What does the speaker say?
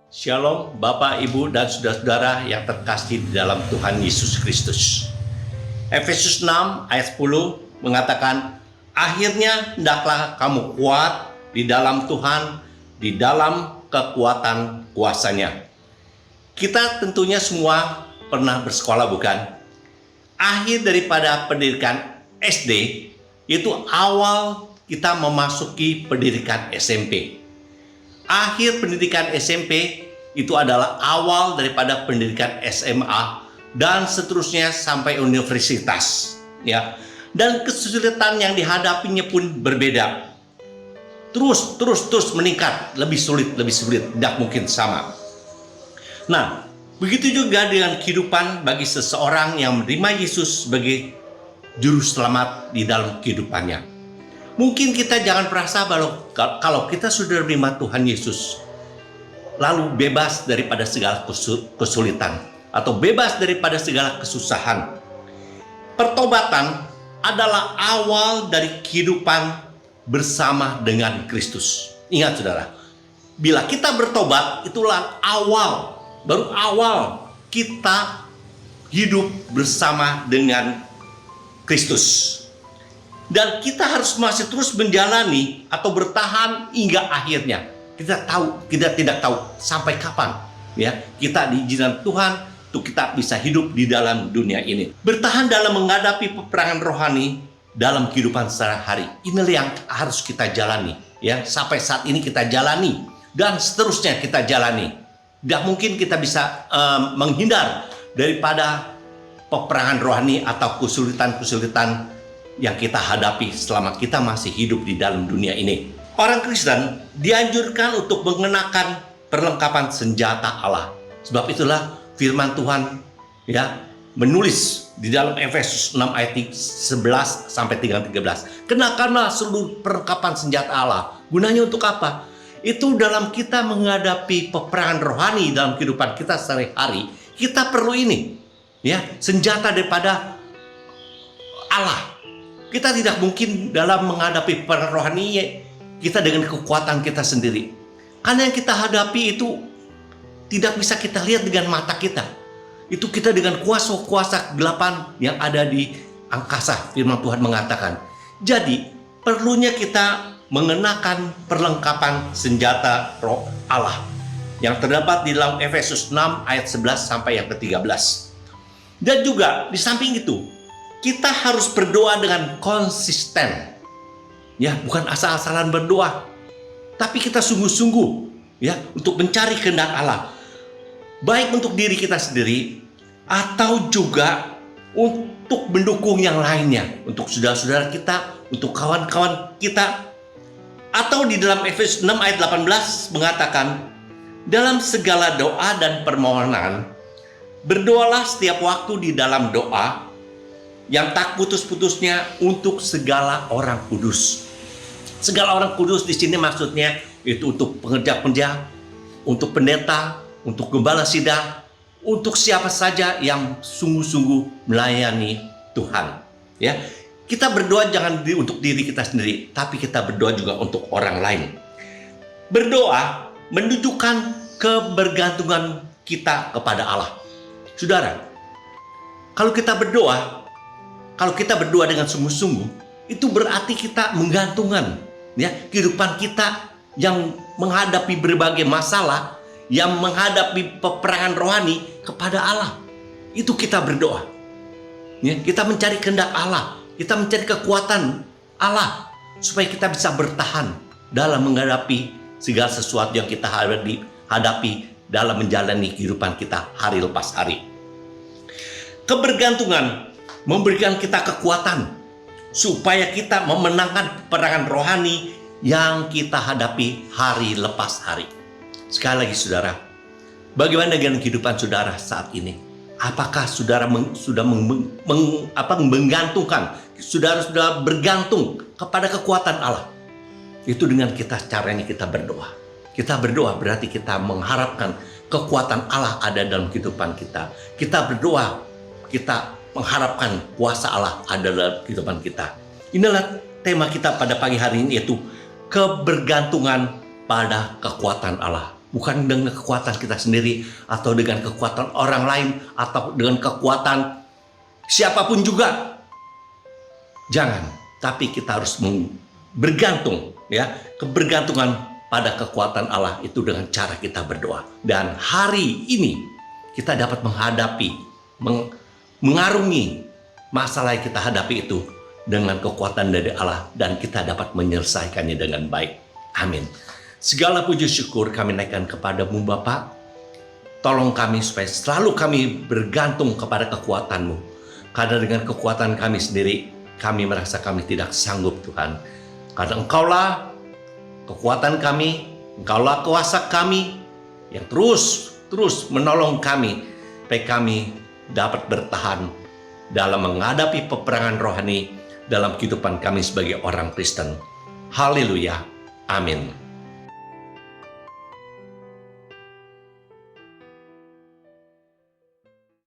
Shalom Bapak, Ibu, dan saudara-saudara yang terkasih di dalam Tuhan Yesus Kristus. Efesus 6 ayat 10 mengatakan, akhirnya hendaklah kamu kuat di dalam Tuhan, di dalam kekuatan kuasanya. Kita tentunya semua pernah bersekolah, bukan? Akhir daripada pendidikan SD itu awal kita memasuki pendidikan SMP. Akhir pendidikan SMP itu adalah awal daripada pendidikan SMA dan seterusnya sampai universitas, ya. Dan kesulitan yang dihadapinya pun berbeda. Terus meningkat, lebih sulit, tidak mungkin sama. Nah, begitu juga dengan kehidupan bagi seseorang yang menerima Yesus sebagai juru selamat di dalam kehidupannya. Mungkin kita jangan merasa bahwa kalau kita sudah menerima Tuhan Yesus, lalu bebas daripada segala kesulitan atau bebas daripada segala kesusahan. Pertobatan adalah awal dari kehidupan bersama dengan Kristus. Ingat saudara, bila kita bertobat, itulah baru awal kita hidup bersama dengan Kristus. Dan kita harus masih terus menjalani atau bertahan hingga akhirnya. Kita tidak tahu sampai kapan, ya, kita diizinkan Tuhan untuk kita bisa hidup di dalam dunia ini. Bertahan dalam menghadapi peperangan rohani dalam kehidupan sehari-hari. Inilah yang harus kita jalani, ya. Sampai saat ini kita jalani dan seterusnya kita jalani. Tidak mungkin kita bisa menghindar daripada peperangan rohani atau kesulitan-kesulitan yang kita hadapi selama kita masih hidup di dalam dunia ini. Orang Kristen dianjurkan untuk mengenakan perlengkapan senjata Allah. Sebab itulah firman Tuhan, ya, menulis di dalam Efesus 6 ayat 11 sampai 13. Kenakanlah seluruh perlengkapan senjata Allah. Gunanya untuk apa? Itu dalam kita menghadapi peperangan rohani dalam kehidupan kita sehari-hari, kita perlu ini, ya, senjata daripada Allah. Kita tidak mungkin dalam menghadapi peperangan rohani kita dengan kekuatan kita sendiri. Karena yang kita hadapi itu tidak bisa kita lihat dengan mata kita. Itu kita dengan kuasa-kuasa kegelapan yang ada di angkasa, firman Tuhan mengatakan. Jadi, perlunya kita mengenakan perlengkapan senjata roh Allah yang terdapat di dalam Efesus 6 ayat 11 sampai yang ke-13. Dan juga di samping itu, kita harus berdoa dengan konsisten. Ya, bukan asal-asalan berdoa, tapi kita sungguh-sungguh, ya, untuk mencari kehendak Allah. Baik untuk diri kita sendiri atau juga untuk mendukung yang lainnya, untuk saudara-saudara kita, untuk kawan-kawan kita. Atau di dalam Efesus 6 ayat 18 mengatakan, dalam segala doa dan permohonan, berdoalah setiap waktu di dalam doa yang tak putus-putusnya untuk segala orang kudus. Segala orang kudus di sini maksudnya itu untuk pengerja-pengerja, untuk pendeta, untuk gembala sidang, untuk siapa saja yang sungguh-sungguh melayani Tuhan. Ya, kita berdoa jangan untuk diri kita sendiri, tapi kita berdoa juga untuk orang lain. Berdoa menunjukkan kebergantungan kita kepada Allah. Saudara, kalau kita berdoa dengan sungguh-sungguh, itu berarti kita menggantungkan, ya, kehidupan kita yang menghadapi berbagai masalah, yang menghadapi peperangan rohani kepada Allah. Itu kita berdoa. Ya, kita mencari kehendak Allah, kita mencari kekuatan Allah supaya kita bisa bertahan dalam menghadapi segala sesuatu yang kita hadapi dalam menjalani kehidupan kita hari lepas hari. Kebergantungan memberikan kita kekuatan supaya kita memenangkan peperangan rohani yang kita hadapi hari lepas hari. Sekali lagi saudara, bagaimana dengan kehidupan saudara saat ini? Apakah saudara sudah menggantungkan, sudah bergantung kepada kekuatan Allah? Itu dengan caranya kita berdoa. Kita berdoa berarti kita mengharapkan kekuatan Allah ada dalam kehidupan kita. Kita berdoa, kita mengharapkan kuasa Allah ada dalam kehidupan kita. Inilah tema kita pada pagi hari ini, yaitu kebergantungan pada kekuatan Allah. bukan dengan kekuatan kita sendiri atau dengan kekuatan orang lain atau dengan kekuatan siapapun juga. Jangan, tapi kita harus bergantung, ya, kebergantungan pada kekuatan Allah itu dengan cara kita berdoa. Dan hari ini kita dapat menghadapi, mengarungi masalah yang kita hadapi itu dengan kekuatan dari Allah, dan kita dapat menyelesaikannya dengan baik. Amin. Segala puji syukur kami naikkan kepadamu Bapa. Tolong kami supaya selalu kami bergantung kepada kekuatan-Mu. Karena dengan kekuatan kami sendiri, kami merasa kami tidak sanggup Tuhan. Karena Engkaulah kekuatan kami, Engkaulah kuasa kami yang terus menolong kami supaya kami dapat bertahan dalam menghadapi peperangan rohani dalam kehidupan kami sebagai orang Kristen. Haleluya. Amin.